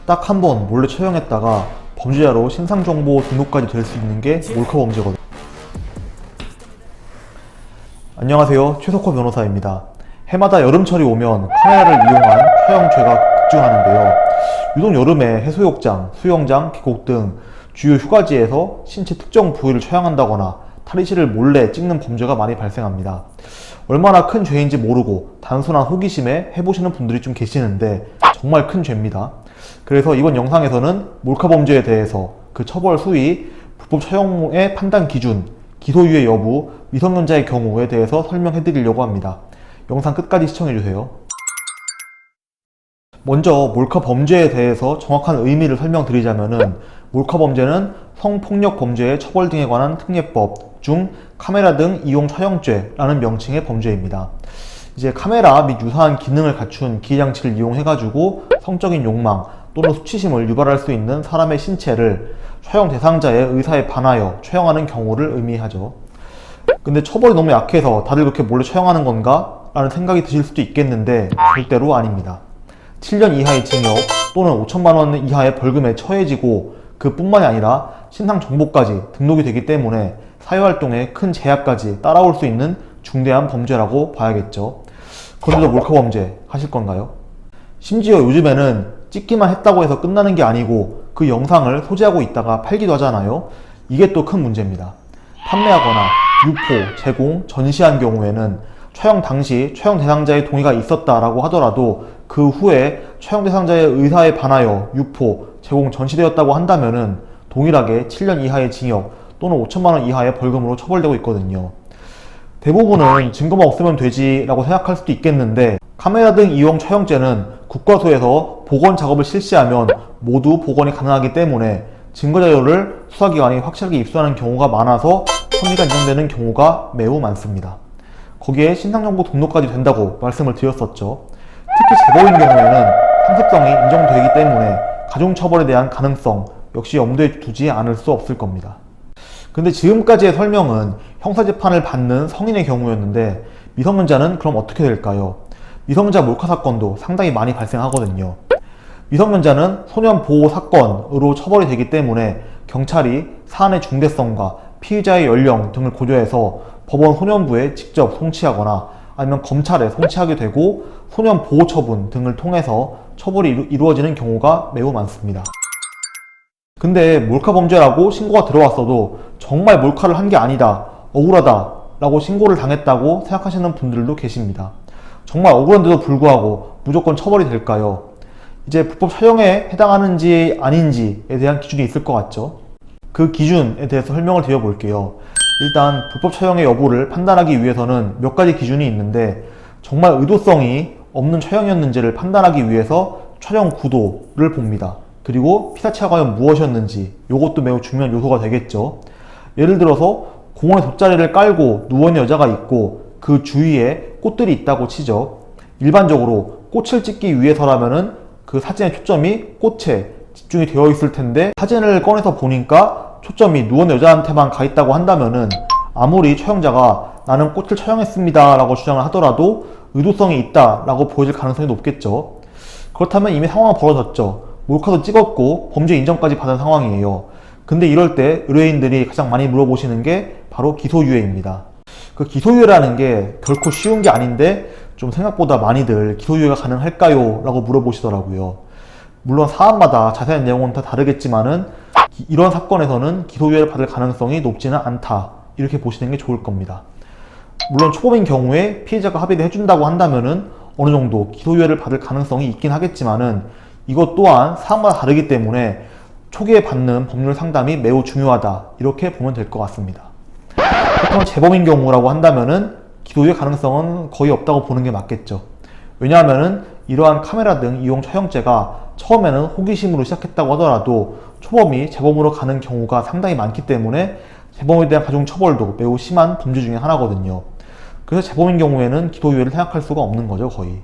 딱 한 번 몰래 처형했다가 범죄자로 신상정보 등록까지 될 수 있는 게 몰카범죄거든요. 안녕하세요, 최석호 변호사입니다. 해마다 여름철이 오면 카메라를 이용한 처형죄가 급증하는데요. 유독 여름에 해수욕장, 수영장, 계곡 등 주요 휴가지에서 신체 특정 부위를 처형한다거나 탈의실을 몰래 찍는 범죄가 많이 발생합니다. 얼마나 큰 죄인지 모르고 단순한 호기심에 해보시는 분들이 좀 계시는데 정말 큰 죄입니다. 그래서 이번 영상에서는 몰카범죄에 대해서 그 처벌 수위, 불법 처형의 판단 기준, 기소유예 여부, 미성년자의 경우에 대해서 설명해드리려고 합니다. 영상 끝까지 시청해주세요. 먼저 몰카범죄에 대해서 정확한 의미를 설명드리자면은, 몰카범죄는 성폭력 범죄의 처벌 등에 관한 특례법 중 카메라 등 이용 촬영죄라는 명칭의 범죄입니다. 이제 카메라 및 유사한 기능을 갖춘 기기장치를 이용해가지고 성적인 욕망 또는 수치심을 유발할 수 있는 사람의 신체를 촬영 대상자의 의사에 반하여 촬영하는 경우를 의미하죠. 근데 처벌이 너무 약해서 다들 그렇게 몰래 촬영하는 건가? 라는 생각이 드실 수도 있겠는데 절대로 아닙니다. 7년 이하의 징역 또는 5천만 원 이하의 벌금에 처해지고 그뿐만이 아니라 신상 정보까지 등록이 되기 때문에 사회활동에 큰 제약까지 따라올 수 있는 중대한 범죄라고 봐야겠죠. 그런데도 몰카범죄 하실 건가요? 심지어 요즘에는 찍기만 했다고 해서 끝나는 게 아니고 그 영상을 소지하고 있다가 팔기도 하잖아요. 이게 또 큰 문제입니다. 판매하거나 유포, 제공, 전시한 경우에는 촬영 당시 촬영 대상자의 동의가 있었다라고 하더라도 그 후에 촬영 대상자의 의사에 반하여 유포, 제공, 전시되었다고 한다면은 동일하게 7년 이하의 징역 또는 5천만 원 이하의 벌금으로 처벌되고 있거든요. 대부분은 증거만 없으면 되지라고 생각할 수도 있겠는데, 카메라 등 이용 촬영죄는 국과수에서 복원 작업을 실시하면 모두 복원이 가능하기 때문에 증거자료를 수사기관이 확실하게 입수하는 경우가 많아서 혐의가 인정되는 경우가 매우 많습니다. 거기에 신상정보 등록까지 된다고 말씀을 드렸었죠. 특히 제보인 경우에는 상습성이 인정되기 때문에 가중처벌에 대한 가능성 역시 염두에 두지 않을 수 없을 겁니다. 근데 지금까지의 설명은 형사재판을 받는 성인의 경우였는데, 미성년자는 그럼 어떻게 될까요? 미성년자 몰카 사건도 상당히 많이 발생하거든요. 미성년자는 소년 보호 사건으로 처벌이 되기 때문에 경찰이 사안의 중대성과 피의자의 연령 등을 고려해서 법원 소년부에 직접 송치하거나 아니면 검찰에 송치하게 되고 소년 보호 처분 등을 통해서 처벌이 이루어지는 경우가 매우 많습니다. 근데 몰카범죄라고 신고가 들어왔어도 정말 몰카를 한 게 아니다, 억울하다 라고 신고를 당했다고 생각하시는 분들도 계십니다. 정말 억울한데도 불구하고 무조건 처벌이 될까요? 이제 불법 촬영에 해당하는지 아닌지에 대한 기준이 있을 것 같죠? 그 기준에 대해서 설명을 드려볼게요. 일단 불법 촬영의 여부를 판단하기 위해서는 몇 가지 기준이 있는데, 정말 의도성이 없는 촬영이었는지를 판단하기 위해서 촬영 구도를 봅니다. 그리고 피사체가 과연 무엇이었는지, 이것도 매우 중요한 요소가 되겠죠. 예를 들어서 공원에 돗자리를 깔고 누워있는 여자가 있고 그 주위에 꽃들이 있다고 치죠. 일반적으로 꽃을 찍기 위해서라면은 그 사진의 초점이 꽃에 집중이 되어 있을 텐데, 사진을 꺼내서 보니까 초점이 누워있는 여자한테만 가 있다고 한다면은 아무리 촬영자가 나는 꽃을 촬영했습니다 라고 주장을 하더라도 의도성이 있다 라고 보여질 가능성이 높겠죠. 그렇다면 이미 상황은 벌어졌죠. 몰카도 찍었고 범죄 인정까지 받은 상황이에요. 근데 이럴 때 의뢰인들이 가장 많이 물어보시는 게 바로 기소유예입니다. 그 기소유예라는 게 결코 쉬운 게 아닌데 좀 생각보다 많이들 기소유예가 가능할까요? 라고 물어보시더라고요. 물론 사안마다 자세한 내용은 다 다르겠지만은 이런 사건에서는 기소유예를 받을 가능성이 높지는 않다, 이렇게 보시는 게 좋을 겁니다. 물론 초범인 경우에 피해자가 합의를 해준다고 한다면은 어느 정도 기소유예를 받을 가능성이 있긴 하겠지만은 이것 또한 사안마다 다르기 때문에 초기에 받는 법률 상담이 매우 중요하다, 이렇게 보면 될 것 같습니다. 보통 재범인 경우라고 한다면은 기소유예 가능성은 거의 없다고 보는 게 맞겠죠. 왜냐하면은 이러한 카메라 등 이용 촬영죄가 처음에는 호기심으로 시작했다고 하더라도 초범이 재범으로 가는 경우가 상당히 많기 때문에 재범에 대한 가중 처벌도 매우 심한 범죄 중에 하나거든요. 그래서 재범인 경우에는 기소유예를 생각할 수가 없는 거죠, 거의.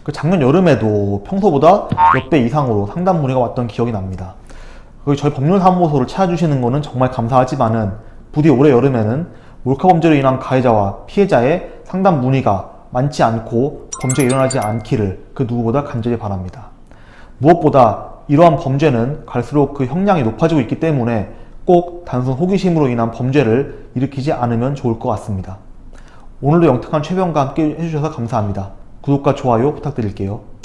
그 작년 여름에도 평소보다 몇 배 이상으로 상담 문의가 왔던 기억이 납니다. 저희 법률사무소를 찾아주시는 거는 정말 감사하지만은 부디 올해 여름에는 몰카범죄로 인한 가해자와 피해자의 상담 문의가 많지 않고 범죄가 일어나지 않기를 그 누구보다 간절히 바랍니다. 무엇보다 이러한 범죄는 갈수록 그 형량이 높아지고 있기 때문에 꼭 단순 호기심으로 인한 범죄를 일으키지 않으면 좋을 것 같습니다. 오늘도 영특한 최병과 함께 해주셔서 감사합니다. 구독과 좋아요 부탁드릴게요.